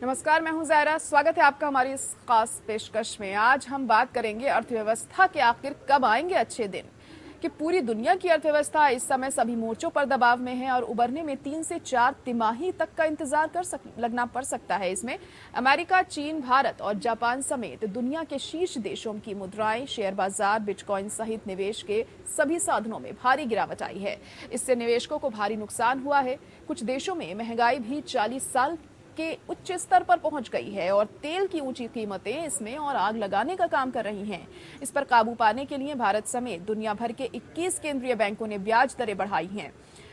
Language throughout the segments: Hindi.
नमस्कार, मैं हूं ज़ायरा। स्वागत है आपका हमारी इस खास पेशकश में। आज हम बात करेंगे अर्थव्यवस्था के आखिर कब आएंगे अच्छे दिन, कि पूरी दुनिया की अर्थव्यवस्था इस समय सभी मोर्चों पर दबाव में है और उबरने में 3 से 4 तिमाही तक का इंतजार लगना पड़ सकता है। इसमें अमेरिका, चीन, भारत और जापान समेत दुनिया के शीर्ष देशों की मुद्राएं, शेयर बाजार, बिटकॉइन सहित निवेश के सभी साधनों में भारी गिरावट आई है। इससे निवेशकों को भारी नुकसान हुआ है। कुछ देशों में महंगाई भी 40 साल के उच्च स्तर पर पहुंच गई है और तेल की ऊंची कीमतें इसमें और आग लगाने का काम कर रही हैं। इस पर काबू पाने के लिए भारत समेत दुनिया भर के 21 केंद्रीय बैंकों ने ब्याज दरें बढ़ाई हैं।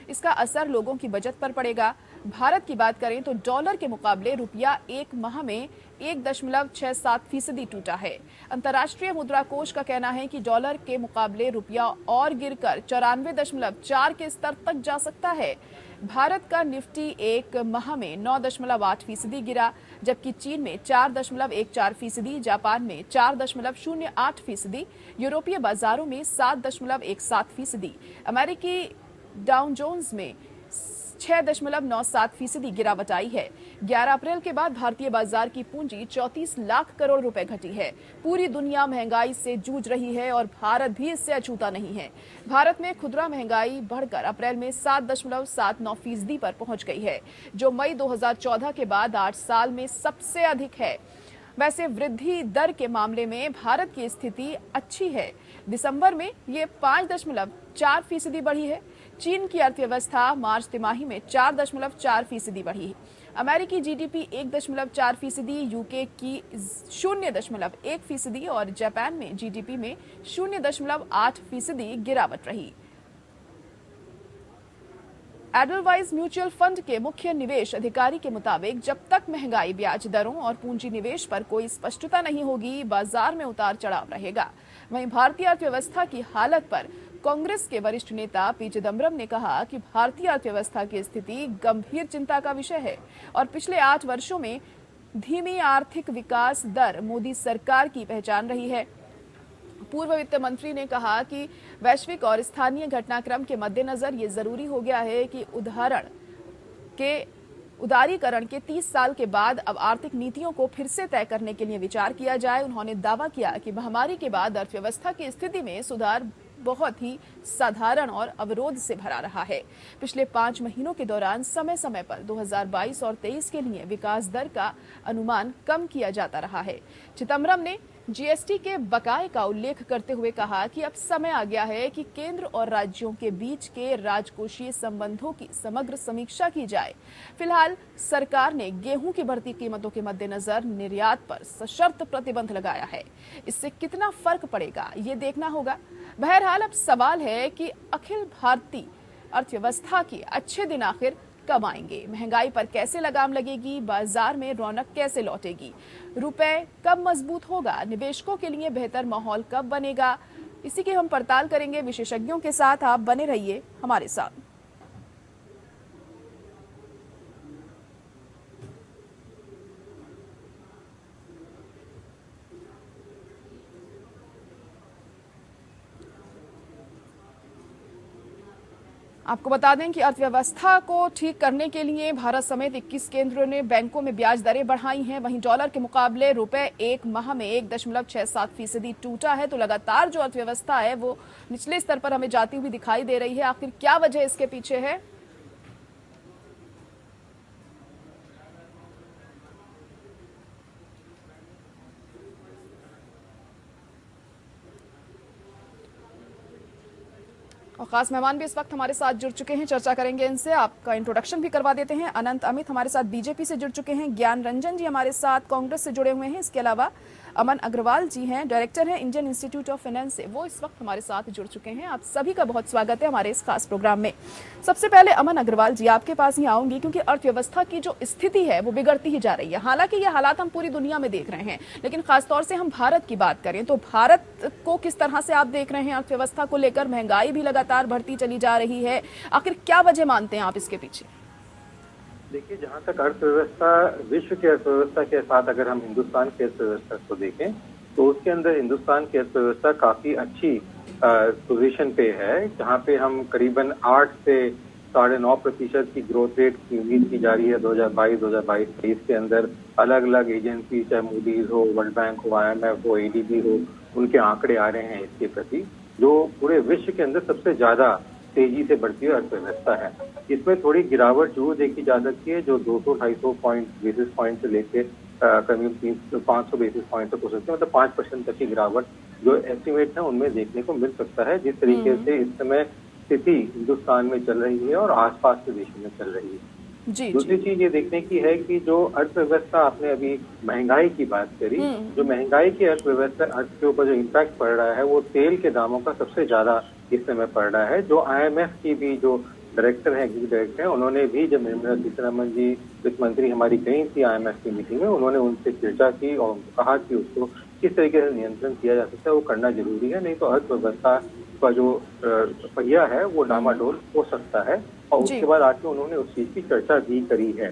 इसका असर लोगों की बचत पर पड़ेगा। भारत की बात करें तो डॉलर के मुकाबले रुपया एक माह में 1.67% टूटा है। अंतर्राष्ट्रीय मुद्रा कोष का कहना है कि डॉलर के मुकाबले रुपया और गिरकर 94.4 के स्तर तक जा सकता है। भारत का निफ्टी एक माह में 9.8% गिरा, जबकि चीन में 4.14%, जापान में 4.08%, यूरोपीय बाजारों में 7.17%, अमेरिकी डाउ जोन्स में 6.97% गिरावट आई है। 11 अप्रैल के बाद भारतीय बाजार की पूंजी 34 लाख करोड़ रुपए घटी है। पूरी दुनिया महंगाई से जूझ रही है और भारत भी इससे अछूता नहीं है। भारत में खुदरा महंगाई बढ़कर अप्रैल में 7.79% पर पहुंच गई है, जो मई 2014 के बाद 8 साल में सबसे अधिक है। वैसे वृद्धि दर के मामले में भारत की स्थिति अच्छी है। दिसंबर में ये 5.4% बढ़ी है। चीन की अर्थव्यवस्था मार्च तिमाही में 4.4% बढ़ी है। अमेरिकी जीडीपी 1.4%, यूके की 0.1% और जापान में जीडीपी में 0.8% गिरावट रही। एडलवाइज म्यूचुअल फंड के मुख्य निवेश अधिकारी के मुताबिक जब तक महंगाई, ब्याज दरों और पूंजी निवेश पर कोई स्पष्टता नहीं होगी, बाजार में उतार चढ़ाव रहेगा। वहीं भारतीय अर्थव्यवस्था की हालत पर कांग्रेस के वरिष्ठ नेता पी चिदम्बरम ने कहा कि भारतीय अर्थव्यवस्था की स्थिति गंभीर चिंता का विषय है और पिछले 8 वर्षों में धीमी आर्थिक विकास दर मोदी सरकार की पहचान रही है। पूर्व वित्त मंत्री ने कहा कि वैश्विक और स्थानीय घटनाक्रम के मद्देनजर ये जरूरी हो गया है कि उदारीकरण के 30 साल के बाद अब आर्थिक नीतियों को फिर से तय करने के लिए विचार किया जाए। उन्होंने दावा किया कि महामारी के बाद अर्थव्यवस्था की स्थिति में सुधार बहुत ही साधारण और अवरोध से भरा रहा है। पिछले 5 महीनों के दौरान समय समय पर 2022 और 23 के लिए विकास दर का अनुमान कम किया जाता रहा है। चिदम्बरम ने जीएसटी के बकाये का उल्लेख करते हुए कहा कि अब समय आ गया है कि केंद्र और राज्यों के बीच के राजकोषीय संबंधों की समग्र समीक्षा की जाए। फिलहाल सरकार ने गेहूं की बढ़ती कीमतों के मद्देनजर निर्यात पर सशर्त प्रतिबंध लगाया है। इससे कितना फर्क पड़ेगा, ये देखना होगा। बहरहाल अब सवाल है कि अखिल भारतीय अर्थव्यवस्था के अच्छे दिन आखिर कब आएंगे, महंगाई पर कैसे लगाम लगेगी, बाजार में रौनक कैसे लौटेगी, रुपए कब मजबूत होगा, निवेशकों के लिए बेहतर माहौल कब बनेगा, इसी की हम पड़ताल करेंगे विशेषज्ञों के साथ। आप बने रहिए हमारे साथ। आपको बता दें कि अर्थव्यवस्था को ठीक करने के लिए भारत समेत 21 केंद्रों ने बैंकों में ब्याज दरें बढ़ाई हैं। वहीं डॉलर के मुकाबले रुपए एक माह में 1.67% टूटा है। तो लगातार जो अर्थव्यवस्था है वो निचले स्तर पर हमें जाती हुई दिखाई दे रही है। आखिर क्या वजह इसके पीछे है? और खास मेहमान भी इस वक्त हमारे साथ जुड़ चुके हैं, चर्चा करेंगे इनसे। आपका इंट्रोडक्शन भी करवा देते हैं। अनंत अमित हमारे साथ बीजेपी से जुड़ चुके हैं, ज्ञान रंजन जी हमारे साथ कांग्रेस से जुड़े हुए हैं, इसके अलावा अमन अग्रवाल जी हैं, डायरेक्टर हैं इंडियन इंस्टीट्यूट ऑफ फाइनेंस से, वो इस वक्त हमारे साथ जुड़ चुके हैं। आप सभी का बहुत स्वागत है हमारे इस खास प्रोग्राम में। सबसे पहले अमन अग्रवाल जी, आपके पास ही आऊंगी, क्योंकि अर्थव्यवस्था की जो स्थिति है वो बिगड़ती ही जा रही है। हालांकि ये हालात हम पूरी दुनिया में देख रहे हैं, लेकिन खासतौर से हम भारत की बात करें तो भारत को किस तरह से आप देख रहे हैं अर्थव्यवस्था को लेकर? महंगाई भी लगातार बढ़ती चली जा रही है, आखिर क्या वजह मानते हैं आप इसके पीछे? देखिए, जहाँ तक अर्थव्यवस्था, विश्व की अर्थव्यवस्था के साथ अगर हम हिंदुस्तान की अर्थव्यवस्था को देखें तो उसके अंदर हिंदुस्तान की अर्थव्यवस्था काफी अच्छी पोजीशन पे है, जहाँ पे हम करीबन 8 से 9.5% की ग्रोथ रेट की उम्मीद की जा रही है 2022-23 के अंदर। अलग अलग एजेंसी, चाहे मूडीज हो, वर्ल्ड बैंक हो, IMF हो, ADB हो, उनके आंकड़े आ रहे हैं इसके प्रति, जो पूरे विश्व के अंदर सबसे ज्यादा तेजी से बढ़ती हुई अर्थव्यवस्था है। इसमें थोड़ी गिरावट जरूर देखी जा सकती है, जो 200-250 बेसिस पॉइंट से लेके करीब 500 बेसिस पॉइंट तक हो सकती है, मतलब 5% तक की गिरावट जो एस्टिमेट है उनमें देखने को मिल सकता है, जिस तरीके से इस समय स्थिति हिंदुस्तान में चल रही है और आसपास के देशों में चल रही है। दूसरी चीज ये देखने की है कि जो अर्थव्यवस्था, आपने अभी महंगाई की बात करी, जो महंगाई की अर्थव्यवस्था अर्थ के ऊपर जो इम्पैक्ट पड़ रहा है वो तेल के दामों का सबसे ज्यादा इस समय पड़ रहा है। जो IMF की भी जो डायरेक्टर है, एग्जीक्यूटिव डायरेक्टर है, उन्होंने भी, जब निर्मला सीतारमण जी वित्त मंत्री हमारी गई थी IMF की मीटिंग में, उन्होंने उनसे चर्चा की और कहा कि उसको किस तरीके से नियंत्रण किया जा सकता है, वो करना जरूरी है, नहीं तो अर्थव्यवस्था का जो पहिया है वो डामाडोल हो सकता है। और उसके बाद आके उन्होंने उस चीज की चर्चा भी करी है।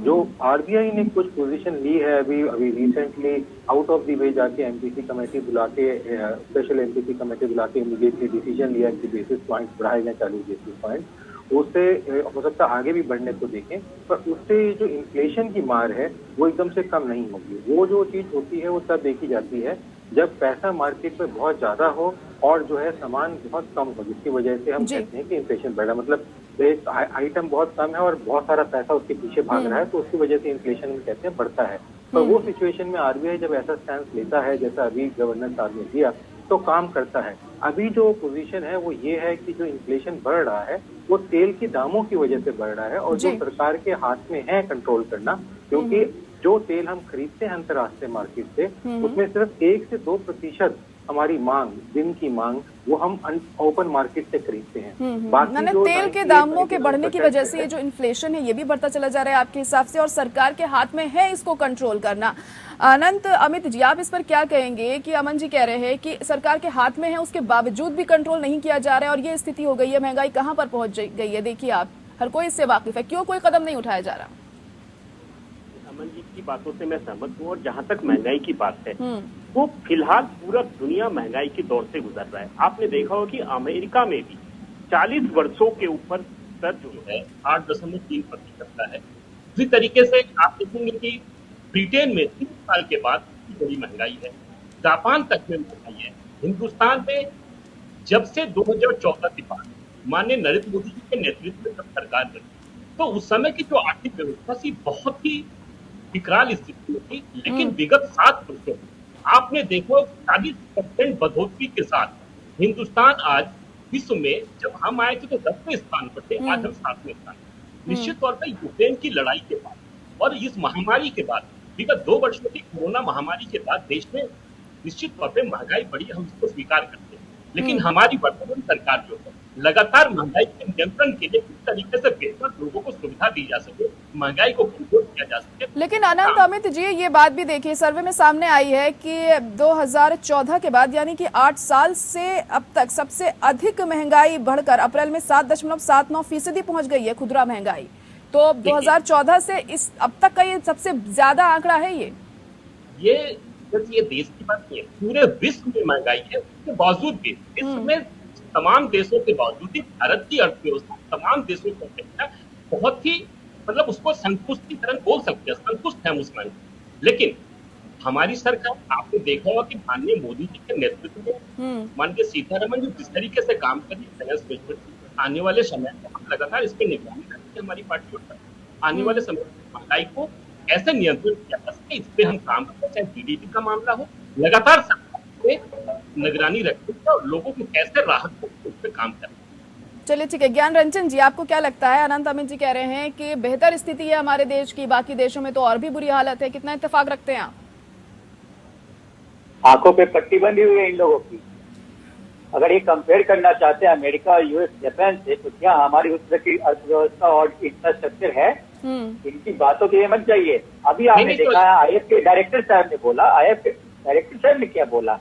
जो RBI ने कुछ पोजीशन ली है अभी recently, out of the way जाके MPC कमेटी बुला के, स्पेशल MPC कमेटी बुला के इमीडिएटली डिसीजन लिया कि बेसिस पॉइंट बढ़ाए गए, 40 बेसिस पॉइंट। उससे हो सकता है आगे भी बढ़ने को देखें, पर उससे जो इन्फ्लेशन की मार है वो एकदम से कम नहीं होगी। वो जो चीज होती है वो तब देखी जाती है जब पैसा मार्केट में बहुत ज्यादा हो और जो है सामान बहुत कम हो, जिसकी वजह से हम कहते हैं कि इन्फ्लेशन बढ़ रहा है। मतलब एक आइटम बहुत कम है और बहुत सारा पैसा उसके पीछे भाग रहा है, तो उसकी वजह से इन्फ्लेशन में कहते हैं बढ़ता है। पर वो सिचुएशन में RBI जब ऐसा स्टैंड लेता है जैसा अभी गवर्नर साहब ने दिया, तो काम करता है। अभी जो पोजीशन है वो ये है कि जो इन्फ्लेशन बढ़ रहा है वो तेल के दामों की वजह से बढ़ रहा है, और जो सरकार के हाथ में है कंट्रोल करना, क्योंकि जो तेल हम खरीदते हैं अंतर्राष्ट्रीय मार्केट से, उसमें सिर्फ 1 से 2% हमारी मांग, दिन की मांग, वो हम ओपन मार्केट से खरीदते हैं। बाकी जो तेल के दामों के बढ़ने की वजह से ये जो इन्फ्लेशन है ये भी बढ़ता चला जा रहा है आपके हिसाब से, और सरकार के हाथ में है इसको कंट्रोल करना। अनंत, अमित जी, आप इस पर क्या कहेंगे कि अमन जी कह रहे हैं कि सरकार के हाथ में है, उसके बावजूद भी कंट्रोल नहीं किया जा रहा है और ये स्थिति हो गई है, महंगाई कहाँ पर पहुंच गई है? देखिए, आप हर कोई इससे वाकिफ है, क्यों कोई कदम नहीं उठाया जा रहा? अमन जी की बातों से मैं सहमत हूँ, और जहाँ तक महंगाई की बात है वो फिलहाल पूरा दुनिया महंगाई के दौर से गुजर रहा है। आपने देखा होगा कि अमेरिका में भी 40 वर्षों के ऊपर दर जो है 8.3% का है। उसी तरीके से आप देखेंगे कि ब्रिटेन में 3 साल के बाद बड़ी महंगाई है, जापान तक में महंगाई है। हिंदुस्तान में जब से 2014 के बाद माननीय नरेंद्र मोदी जी के नेतृत्व में जब सरकार बनी, तो उस समय की जो आर्थिक व्यवस्था थी बहुत ही विकराल स्थिति में थी, लेकिन विगत 7 वर्षों में आपने देखो 40% बढ़ोतरी के साथ हिंदुस्तान आज विश्व में, जब हम आए थे तो 10वें स्थान पर थे, आज हम 7वें स्थान पर। निश्चित तौर पर यूक्रेन की लड़ाई के बाद और इस महामारी के बाद, विगत 2 वर्षों की कोरोना महामारी के बाद देश में निश्चित तौर पर महंगाई बढ़ी, हम इसको स्वीकार करते हैं। लेकिन हमारी वर्तमान सरकार जो है लगातार महंगाई के नियंत्रण के लिए किस तरीके से बेहतर लोगों को सुविधा दी जा सके, महंगाई को कंट्रोल किया जा सके। लेकिन अनंत, अमित जी, ये बात भी देखिए, सर्वे में सामने आई है कि 2014 के बाद यानी कि 8 साल से अब तक सबसे अधिक महंगाई बढ़कर अप्रैल में 7.79% पहुंच गई है खुदरा महंगाई। तो 2014 से इस अब तक का ये सबसे ज्यादा आंकड़ा है। ये देश की बात नहीं है, पूरे विश्व में महंगाई है। उसके बावजूद भी विश्व में तमाम देशों के बावजूद भी भारत की अर्थव्यवस्था तमाम देशों की अपेक्षा बहुत ही, मतलब उसको संतुष्टि तरह बोल सकते हैं, संतुष्ट है उस महंगाई। लेकिन हमारी सरकार, आपने देखा होगा कि माननीय मोदी जी के नेतृत्व में माननीय सीतारमण जी जिस तरीके से काम कर रही है, आने वाले समय में हम लगातार इस पर निगरानी रखेंगे। हमारी पार्टी और आने वाले समय में महंगाई को ऐसे नियंत्रित किया जा सके, इस पे हम काम करते हैं। चाहे GDP का मामला हो, लगातार निगरानी रखेंगे और लोगों को कैसे राहत हो उस पर काम करें। चलिए, ठीक है। ज्ञान रंजन जी, आपको क्या लगता है? अनंत, अमित जी कह रहे हैं कि बेहतर स्थिति है हमारे देश की, बाकी देशों में तो और भी बुरी हालत है, कितना इत्तेफाक रखते हैं आप? आंखों पे पट्टी बंधी हुई है इन लोगों की। अगर ये कंपेयर करना चाहते हैं अमेरिका, US, जापान से, तो क्या हमारी उस तरह की अर्थव्यवस्था और इंफ्रास्ट्रक्चर है? इनकी बातों के मत जाइए। अभी आपने देखा है IMF के डायरेक्टर साहब ने बोला, IMF के डायरेक्टर साहब ने क्या बोला,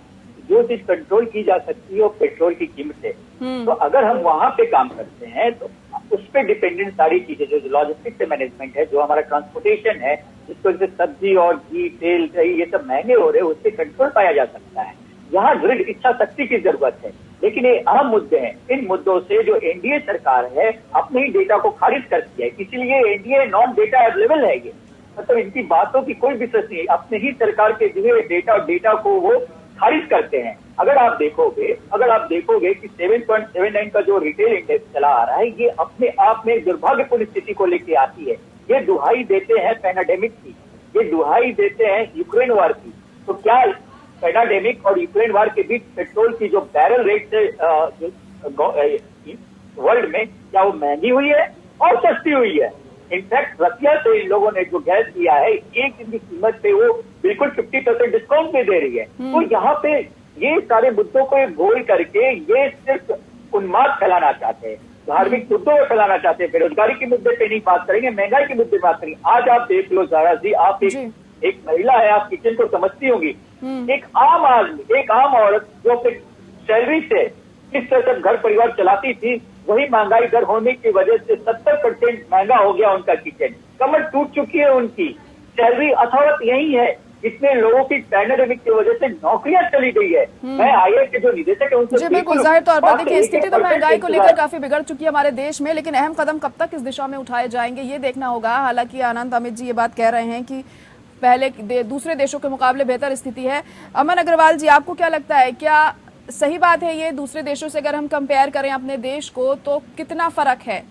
जो चीज कंट्रोल की जा सकती है वो पेट्रोल की कीमत है। तो अगर हम वहां पे काम करते हैं तो उस पर डिपेंडेंट सारी चीजें, जो लॉजिस्टिक्स मैनेजमेंट है, जो हमारा ट्रांसपोर्टेशन है, जिसको जैसे सब्जी और घी, तेल, दही, ये सब महंगे हो रहे हैं, उससे कंट्रोल पाया जा सकता है। यहाँ दृढ़ इच्छा शक्ति की जरूरत है। लेकिन ये अहम मुद्दे हैं। इन मुद्दों से जो एनडीए सरकार है अपने ही डेटा को खारिज करती है, इसीलिए एनडीए नॉन डेटा अवेलेबल है ये। मतलब इनकी बातों की कोई विश्वास नहीं, अपने ही सरकार के दिए डेटा और डेटा को वो खारिज करते हैं। अगर आप देखोगे कि 7.79 का जो रिटेल इंडेक्स चला आ रहा है, ये अपने आप में दुर्भाग्यपूर्ण स्थिति को लेके आती है। ये दुहाई देते हैं पैंडेमिक की, ये दुहाई देते हैं यूक्रेन वार की। तो क्या पैंडेमिक और यूक्रेन वार के बीच पेट्रोल की जो बैरल रेट से वर्ल्ड में, क्या वो महंगी हुई है और सस्ती हुई है? इनफैक्ट रसिया से इन लोगों ने जो गैस दिया है, एक दिन की कीमत पे वो बिल्कुल 50% डिस्काउंट भी दे रही है। तो यहाँ पे ये सारे मुद्दों को घोल करके ये सिर्फ उन्माद फैलाना चाहते हैं, धार्मिक मुद्दों में फैलाना चाहते हैं। बेरोजगारी के मुद्दे पे नहीं बात करेंगे, महंगाई के मुद्दे पे बात करेंगे। आज आप देख लो ज़ारा जी, आप एक महिला है, आप किचन को समझती होंगी। एक आम आदमी, एक आम औरत जो अपने सैलरी से किस तरह से घर परिवार चलाती थी, वही महंगाई दर होने की वजह से 70% महंगा हो गया उनका किचन। कमर टूट चुकी है उनकी। सैलरी अथावत यही है, इतने लोगों की पैंडेमिक की वजह से नौकरियां चली गई है। मैं आईएएस के जो निदेशक है उनसे बिल्कुल जाहिर तौर पर देखिए स्थिति तो महंगाई को लेकर काफी बिगड़ चुकी है हमारे देश में, लेकिन अहम कदम कब तक इस दिशा में उठाए जाएंगे ये देखना होगा। हालांकि आनंद अमित जी ये बात कह रहे हैं कि पहले दूसरे देशों के मुकाबले बेहतर स्थिति है। अमन अग्रवाल जी, आपको क्या लगता है, क्या सही बात है ये? दूसरे देशों से अगर हम कंपेयर करें अपने देश को तो कितना फर्क है?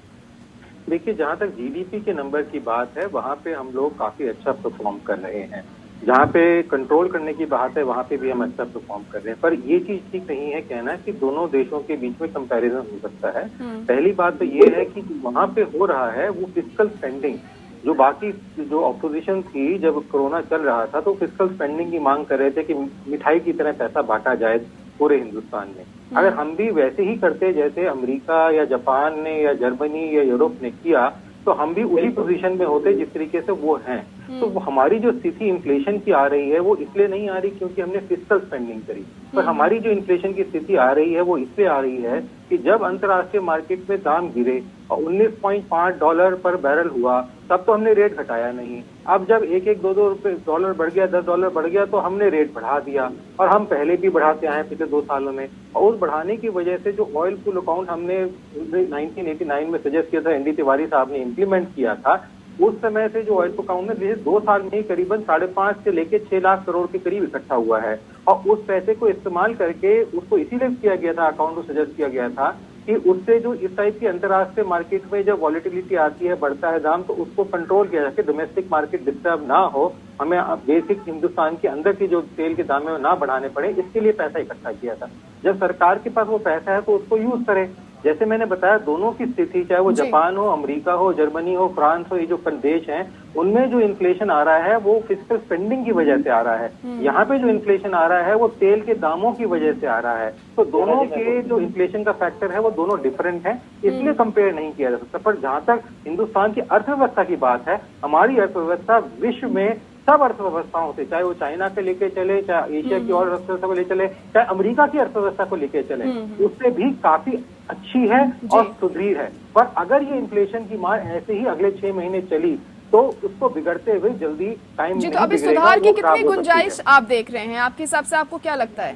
देखिए, जहाँ तक जीडीपी के नंबर की बात है, वहाँ पे हम लोग काफी अच्छा परफॉर्म कर रहे हैं। जहाँ पे कंट्रोल करने की बात है, वहाँ पे भी हम अच्छा परफॉर्म कर रहे हैं। पर ये चीज ठीक नहीं है कहना कि दोनों देशों के बीच में कंपैरिजन हो सकता है। पहली बात तो ये है कि वहाँ पे हो रहा है वो फिस्कल स्पेंडिंग, जो बाकी जो ऑपोजिशन थी जब कोरोना चल रहा था तो फिस्कल स्पेंडिंग की मांग कर रहे थे कि मिठाई की तरह पैसा बांटा जाए पूरे हिंदुस्तान में। अगर हम भी वैसे ही करते जैसे अमेरिका या जापान ने या जर्मनी या यूरोप ने किया, तो हम भी उसी पोजीशन में होते जिस तरीके से वो हैं। तो हमारी जो स्थिति इन्फ्लेशन की आ रही है वो इसलिए नहीं आ रही क्योंकि हमने फिस्कल स्पेंडिंग करी, पर हमारी जो इन्फ्लेशन की स्थिति आ रही है वो इसलिए आ रही है कि जब अंतर्राष्ट्रीय मार्केट में दाम गिरे और $19.5 पर बैरल हुआ, तब तो हमने रेट घटाया नहीं। अब जब $1-2 बढ़ गया, $10 बढ़ गया, तो हमने रेट बढ़ा दिया। और हम पहले भी बढ़ाते आए पिछले 2 सालों में। और उस बढ़ाने की वजह से जो ऑयल पुल अकाउंट हमने 1989 में सजेस्ट किया था, एनडी तिवारी साहब ने इम्प्लीमेंट किया था, उस समय से जो ऑयल पुल अकाउंट में 2 साल में ही करीबन 5.5 से लेकर 6 लाख करोड़ के करीब इकट्ठा हुआ है। और उस पैसे को इस्तेमाल करके उसको इसीलिए किया गया था, अकाउंट को सजेस्ट किया गया था कि उससे जो इस टाइप की अंतर्राष्ट्रीय मार्केट में जब वॉलेटिलिटी आती है, बढ़ता है दाम, तो उसको कंट्रोल किया जाए, डोमेस्टिक मार्केट डिस्टर्ब ना हो, हमें बेसिक हिंदुस्तान के अंदर की जो तेल के दाम है ना बढ़ाने पड़े, इसके लिए पैसा इकट्ठा किया था। जब सरकार के पास वो पैसा है तो उसको यूज करे। जैसे मैंने बताया, दोनों की स्थिति, चाहे वो जापान हो, अमेरिका हो, जर्मनी हो, फ्रांस हो, ये जो देश हैं, उनमें जो इन्फ्लेशन आ रहा है वो फिस्कल स्पेंडिंग की वजह से आ रहा है। यहाँ पे जो इन्फ्लेशन आ रहा है वो तेल के दामों की वजह से आ रहा है। तो दोनों के जो इन्फ्लेशन का फैक्टर है वो दोनों डिफरेंट है, इसलिए कंपेयर नहीं किया जा सकता। पर जहाँ तक हिंदुस्तान की अर्थव्यवस्था की बात है, हमारी अर्थव्यवस्था विश्व में सब अर्थव्यवस्थाओं से, चाहे वो चाइना के लेके चले, चाहे एशिया की और अर्थव्यवस्था को ले चले, चाहे अमेरिका की अर्थव्यवस्था को लेके चले, उससे भी काफी अच्छी है और सुदृढ़ है। पर अगर ये इन्फ्लेशन की मार ऐसे ही अगले 6 महीने चली तो उसको बिगड़ते हुए जल्दी टाइम जी, तो अभी सुधार की कितनी गुंजाइश आप देख रहे हैं? आपके हिसाब से आपको क्या लगता है?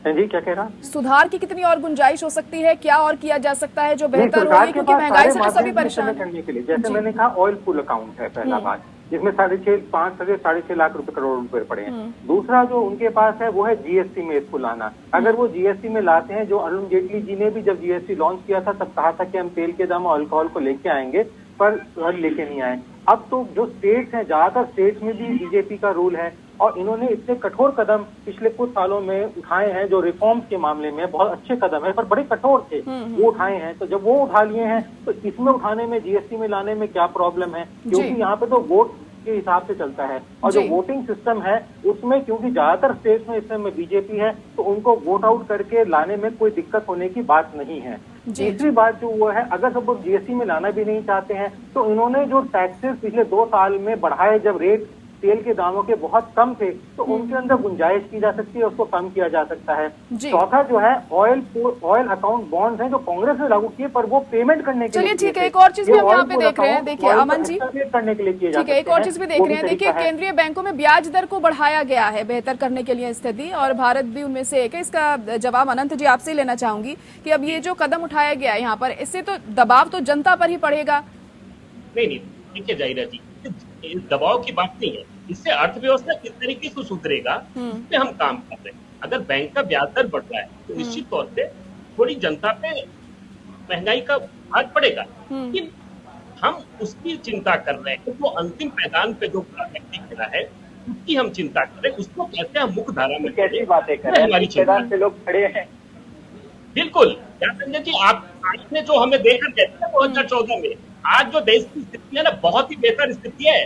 जी, क्या कह रहा? सुधार की कितनी और गुंजाइश हो सकती है? क्या और किया जा सकता है जो बेहतर हो? क्योंकि महंगाई से तो सभी परेशान करने के लिए, जैसे मैंने कहा, ऑयल पुल अकाउंट है पहला बात, जिसमें 5.5 लाख करोड़ रुपए पड़े हैं। दूसरा जो उनके पास है वो है जीएसटी में इसको लाना। अगर वो जीएसटी में लाते हैं, जो अरुण जेटली जी ने भी जब जीएसटी लॉन्च किया था तब कहा था कि हम तेल के दाम और अल्कोहल को लेके आएंगे, पर लेके नहीं आए। अब तो जो स्टेट्स हैं, ज्यादातर स्टेट्स में भी बीजेपी का रूल है और इन्होंने इतने कठोर कदम पिछले कुछ सालों में उठाए हैं जो रिफॉर्म्स के मामले में बहुत अच्छे कदम है, पर बड़े कठोर थे, वो उठाए हैं। तो जब वो उठा लिए हैं तो इसमें उठाने में, जीएसटी में लाने में क्या प्रॉब्लम है? क्योंकि यहाँ पे तो वोट के हिसाब से चलता है और जो वोटिंग सिस्टम है उसमें, क्योंकि ज्यादातर स्टेट्स में इस समय बीजेपी है, तो उनको वोट आउट करके लाने में कोई दिक्कत होने की बात नहीं है। तीसरी बात जो वो है, अगर सब लोग जीएसटी में लाना भी नहीं चाहते हैं तो इन्होंने जो टैक्सेस पिछले 2 साल में बढ़ाए, जब रेट तेल के दामों के बहुत कम थे, तो उनके अंदर गुंजाइश की जा सकती है, उसको कम किया जा सकता है। जी। चौथा जो है ऑयल अकाउंट बॉन्ड्स हैं जो कांग्रेस ने लागू किए, पर वो पेमेंट करने के लिए। चलिए ठीक है, एक और चीज भी हम यहाँ पे देख रहे हैं, देखिए अमन जी, करने के लिए किए ठीक है, एक और चीज भी देख रहे हैं, देखिए केंद्रीय बैंकों में ब्याज दर को बढ़ाया गया है बेहतर करने के लिए स्थिति, और भारत भी उनमें से एक है। इसका जवाब अनंत जी आपसे लेना चाहूंगी कि अब ये जो कदम उठाया गया है यहाँ पर, इससे तो दबाव तो जनता पर ही पड़ेगा। नहीं, देखिए जाहिरा जी, इस दबाव की बात नहीं है, इससे अर्थव्यवस्था किस तरीके से सुधरेगा इस पे हम काम कर रहे हैं। अगर बैंक का ब्याज दर बढ़ रहा है तो निश्चित तौर से थोड़ी जनता पे महंगाई का भार पड़ेगा, लेकिन हम उसकी चिंता कर रहे हैं। तो अंतिम मैदान पे जो व्यक्ति खड़ा है उसकी हम चिंता कर रहे हैं, उसको कैसे हम मुख्य धारा में कैसी बातें कर रहे हैं, हमारी चिंता मैदान पे लोग खड़े हैं। बिल्कुल संजय जी, आपने जो हमें देखकर गए थे 2014 में, आज जो देश की स्थिति है ना, बहुत ही बेहतर स्थिति है।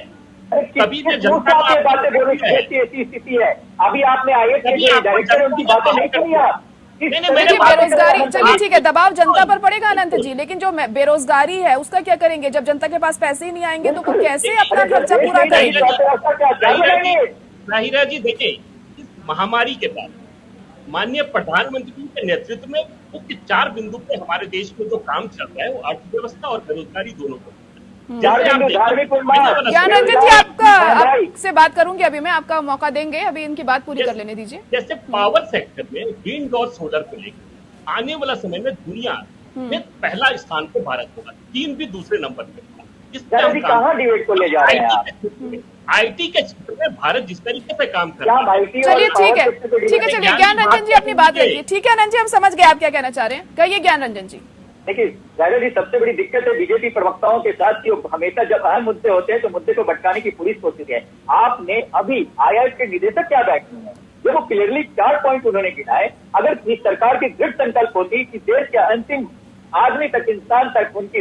कभी जनता बातें ऐसी स्थिति है। अभी आपने डायरेक्टर उनकी बातें नहीं सुनी आप। बेरोजगारी, चलिए ठीक है, दबाव जनता पर पड़ेगा अनंत जी, लेकिन जो बेरोजगारी है उसका क्या करेंगे? जब जनता के पास पैसे ही नहीं आएंगे तो कैसे अपना खर्चा पूरा करेंगे? जाहिरा जी, देखिए इस महामारी के बाद माननीय प्रधानमंत्री के नेतृत्व में मुख्य 4 बिंदु पे हमारे देश में जो काम चल रहा है वो अर्थव्यवस्था और बेरोजगारी दोनों को। ज्ञान रंजन जी, आपसे बात करूंगी अभी, मैं आपका मौका देंगे, अभी इनकी बात पूरी कर लेने दीजिए। जैसे पावर सेक्टर में विंड और सोलर को लेकर आने वाला समय में दुनिया में पहला स्थान पे भारत होगा, चीन भी दूसरे नंबर पे। कहाँ डिबेट को ले जा रहे हैं? आईटी के क्षेत्र में भारत जिस तरीके से काम कर रहा है। चलिए ठीक है, चलिए ज्ञान रंजन जी अपनी बात रखिए। ठीक है आनंद जी, हम समझ गए आप क्या कहना चाह रहे हैं, कहिए ज्ञान रंजन जी। देखिए जाहिर जी, सबसे बड़ी दिक्कत है बीजेपी प्रवक्ताओं के साथ कि हमेशा जब अहम मुद्दे होते हैं तो मुद्दे को भटकाने की पूरी कोशिश है। आपने अभी IIT के निदेशक क्या बैठे हैं, देखो क्लियरली 4 पॉइंट उन्होंने गिनाए। अगर इस सरकार की दृढ़ संकल्प होती कि देश के अंतिम आदमी तक, इंसान तक उनकी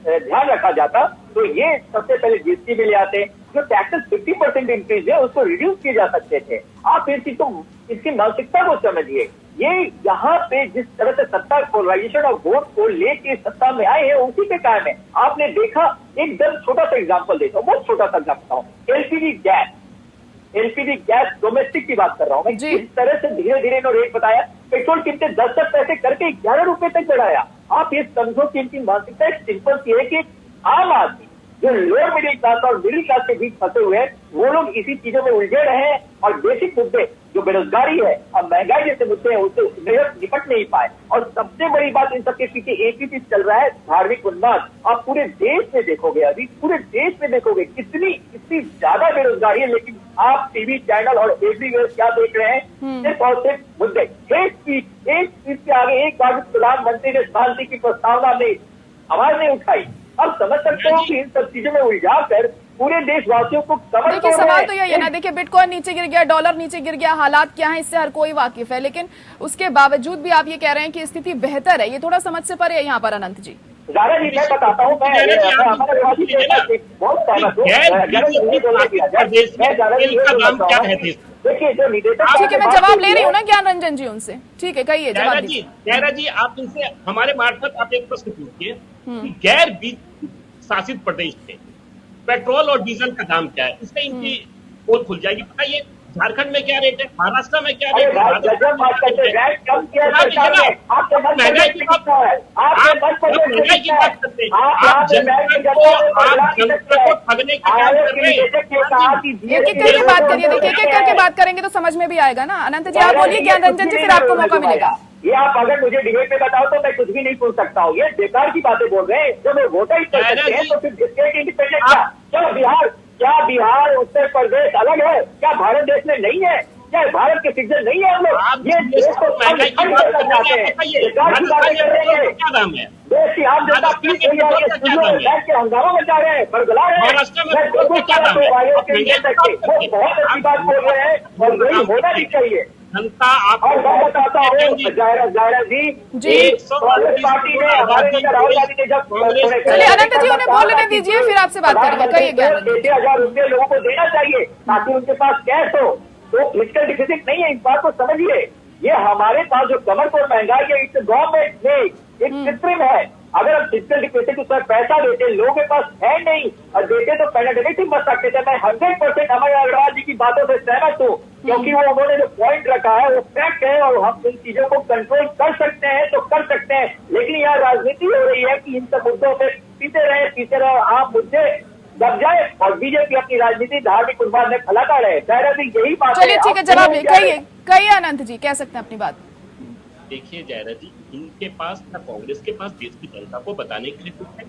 ध्यान रखा जाता तो ये सबसे पहले GST में ले आते। जो टैक्सेस 50% इंक्रीज है उसको रिड्यूस किए जा सकते थे। आप इसकी मानसिकता को समझिए। ये यहाँ पे जिस तरह से सत्ता पोलराइजेशन और वोट को लेके सत्ता में आए हैं उसी के कारण है। आपने देखा, एकदम छोटा सा एग्जांपल देता हूँ, बहुत छोटा सा एग्जांपल, एलपीजी गैस डोमेस्टिक की बात कर रहा हूँ मैं। जिस तरह से धीरे धीरे इन्होंने रेट बताया, पेट्रोल कीमतें 10 पैसे करके 11 रुपए तक बढ़ाया। आप ये समझो कि इनकी मानसिकता सिंपल सी है कि आम आदमी जो लोअर मिडिल क्लास और मिडिल क्लास के बीच फंसे हुए हैं वो लोग इसी चीजों में उलझे रहे हैं और बेसिक मुद्दे जो बेरोजगारी है और महंगाई जैसे मुद्दे हैं उससे निपट नहीं पाए। और सबसे बड़ी बात, इन सबके पीछे एक ही चीज चल रहा है, धार्मिक उन्माद। आप पूरे देश में देखोगे, अभी पूरे देश में देखोगे कितनी ज्यादा बेरोजगारी है, लेकिन आप टीवी चैनल और एवरीवेयर क्या देख रहे हैं? सिर्फ और सिर्फ मुद्दे। एक स्पीच के आगे एक बार प्रधानमंत्री ने शांति की प्रस्तावना में आवाज नहीं उठाई। अब समझ सकते हो कि इन सब चीजों में उलझा कर पूरे देशवासियों को कमर। देखिए सवाल तो यही है ना, देखिए बिटकॉइन नीचे गिर गया, डॉलर नीचे गिर गया, हालात क्या है इससे हर कोई वाकिफ है, लेकिन उसके बावजूद भी आप ये कह रहे हैं कि स्थिति बेहतर है। ये थोड़ा समझ से परे है यहाँ पर अनंत जी। ज़ारा जी मैं बताता हूँ, देखिए जो निदेशक, ठीक है मैं जवाब ले रही हूँ ना ज्ञान रंजन जी उनसे, ठीक है कहिए जवाब दीजिए। जयरा जी आप इनसे हमारे मार्फत आप एक प्रश्न पूछिए कि गैर बीज शासित प्रदेश में पेट्रोल और डीजल का दाम क्या है, इससे इनकी पोल खुल जाएगी। बताइए झारखंड में क्या रेट है, महाराष्ट्र में क्या रेट है, महंगाई की बात करते हैं, आप जनता को ठगने का काम कर रहे हैं। एक एक करके बात करिए, देखिए एक एक करके बात करेंगे तो समझ में भी आएगा ना। अनंत जी आप बोलिए, ज्ञान रंजन जी फिर आपको मौका मिलेगा। ये आप अगर मुझे डिबेट में बताओ तो मैं कुछ भी नहीं पूछ सकता हूँ। ये बेकार की बातें बोल रहे हैं। जब वो वोटर कर सकते हैं तो फिर स्टेट इंडिपेंडेंट क्या बिहार उत्तर प्रदेश अलग है? क्या भारत देश में नहीं है? क्या भारत के सिटीजन नहीं है हम लोग? ये देश को महंगाई की बात करते हैं, बेकार की बातें कर रहे हैं। क्या दाम है? देश की आम जनता पीस हो जा रही है, के हंगामा मचा रहे हैं, बरगला रहे हैं। बहुत अच्छी बात बोल रहे हैं और वही होना भी चाहिए। जनता आप और मैं बताता हूँ जायरा जी, कांग्रेस पार्टी ने हमारे नेता राहुल गांधी ने जब चलिए अनंत जी उन्हें बोलने दीजिए फिर आपसे बात करेंगे। कहिए ज्ञान 60,000 रुपये लोगों को देना चाहिए ताकि उनके पास कैश हो, तो फिजिकल डिफिसिट नहीं है। इस बात को समझिए। ये हमारे पास जो कमर को महंगाई है इस गवर्नमेंट में एक कृत्रिम है। अगर हम फिजिकल डिप्रेशन को सर पैसा देते, लोगों के पास है नहीं और देते तो पेनल्टी बच सकते थे। मैं 100% अमर अग्रवाल जी की बातों से सहमत हूँ, क्योंकि वो उन्होंने जो पॉइंट रखा है वो फैक्ट है और हम इन चीजों को कंट्रोल कर सकते हैं तो कर सकते हैं। लेकिन यहाँ राजनीति हो रही है कि इन सब मुद्दों से पीते रहे, आप मुद्दे दब जाए और बीजेपी अपनी राजनीति धार्मिक उन्माद में फैलाता रहे। यही बात है। चलिए ठीक है, जवाब कहिए अनंत जी, कह सकते हैं अपनी बात। देखिए जयरा जी, इनके पास ना कांग्रेस के पास देश की जनता को बताने के लिए कुछ है।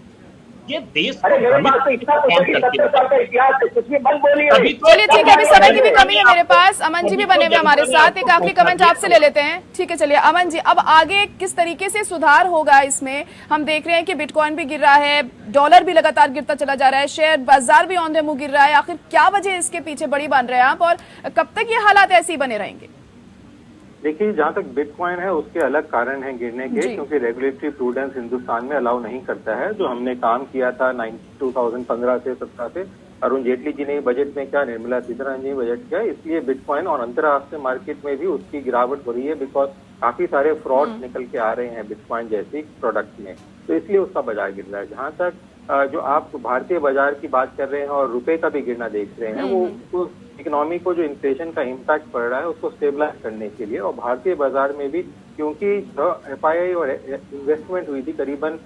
ये देश अरे मेरे पास तो इतना कुछ है कि 70 साल का इतिहास है, कुछ भी मन बोलिए। चलिए ठीक है, अभी समय की भी कमी है मेरे पास। अमन जी भी बने हुए हमारे साथ, एक आखिरी कमेंट आपसे ले लेते हैं। ठीक है, चलिए अमन जी, अब आगे किस तरीके से सुधार होगा इसमें? हम देख रहे हैं कि बिटकॉइन भी गिर रहा है, डॉलर भी लगातार गिरता चला जा रहा है, शेयर बाजार भी औंधे मुंह गिर रहा है। आखिर क्या वजह इसके पीछे बड़ी बन रहे हैं आप, और कब तक ये हालात ऐसे ही बने रहेंगे? देखिए, जहाँ तक बिटकॉइन है उसके अलग कारण हैं गिरने के, क्योंकि रेगुलेटरी प्रूडेंस हिंदुस्तान में अलाउ नहीं करता है। जो हमने काम किया था 2015 से 17 से, अरुण जेटली जी ने बजट में किया, निर्मला सीतारमण जी ने बजट किया, इसलिए बिटकॉइन और अंतर्राष्ट्रीय मार्केट में भी उसकी गिरावट हो रही है, बिकॉज काफी सारे फ्रॉड निकल के आ रहे हैं बिटकॉइन जैसी प्रोडक्ट में, तो इसलिए उसका बाजार गिर रहा है। जहाँ तक जो आप भारतीय बाजार की बात कर रहे हैं और रुपए का भी गिरना देख रहे हैं, वो इकोनॉमी को जो इन्फ्लेशन का इम्पैक्ट पड़ रहा है उसको स्टेबलाइज करने के लिए, और भारतीय बाजार में भी क्योंकि FII और इन्वेस्टमेंट हुई थी करीबन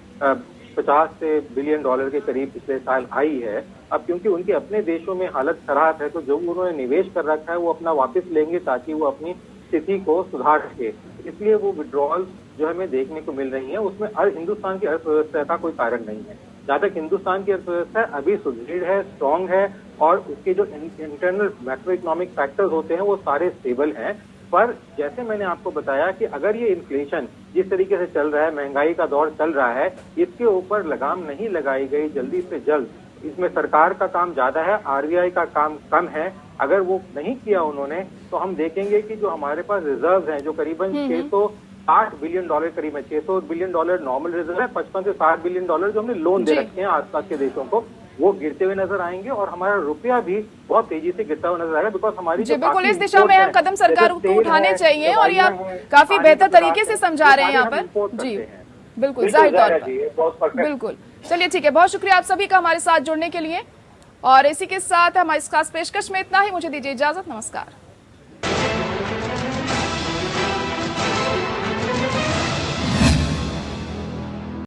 50 से बिलियन डॉलर के करीब पिछले साल आई है। अब क्योंकि उनके अपने देशों में हालत खराब है, तो जो उन्होंने निवेश कर रखा है वो अपना वापस लेंगे ताकि वो अपनी स्थिति को सुधार सके, इसलिए वो विड्रॉल जो हमें देखने को मिल रही है उसमें हिंदुस्तान की अर्थव्यवस्था का कोई कारण नहीं है। जहाँ तक हिंदुस्तान की अर्थव्यवस्था अभी सुदृढ़ है, स्ट्रांग है, और उसके जो इंटरनल मैक्रो इकोनॉमिक फैक्टर्स होते हैं वो सारे स्टेबल हैं। पर जैसे मैंने आपको बताया कि अगर ये इन्फ्लेशन जिस तरीके से चल रहा है, महंगाई का दौर चल रहा है, इसके ऊपर लगाम नहीं लगाई गई जल्दी से जल्द, इसमें सरकार का काम ज्यादा है, RBI का काम कम है, अगर वो नहीं किया उन्होंने, तो हम देखेंगे कि जो हमारे पास रिजर्व हैं जो करीबन 660 बिलियन डॉलर करीब है, 600 बिलियन डॉलर नॉर्मल रिजर्व है, 55 से 60 बिलियन डॉलर जो हमने लोन दे रखे हैं आसपास के देशों को, वो गिरते हुए नजर आएंगे, और हमारा रुपया भी बहुत तेजी से गिरता हुआ नजर आएगा, बिकॉज हमारी बिल्कुल इस दिशा में हम कदम सरकार को उठाने चाहिए, और ये आप काफी बेहतर तरीके से समझा रहे हैं यहाँ पर। जी बिल्कुल, जाहिर तौर पर बिल्कुल। चलिए ठीक है, बहुत शुक्रिया आप सभी का हमारे साथ जुड़ने के लिए, और इसी के साथ हमारी इस खास पेशकश में इतना ही। मुझे दीजिए इजाजत, नमस्कार।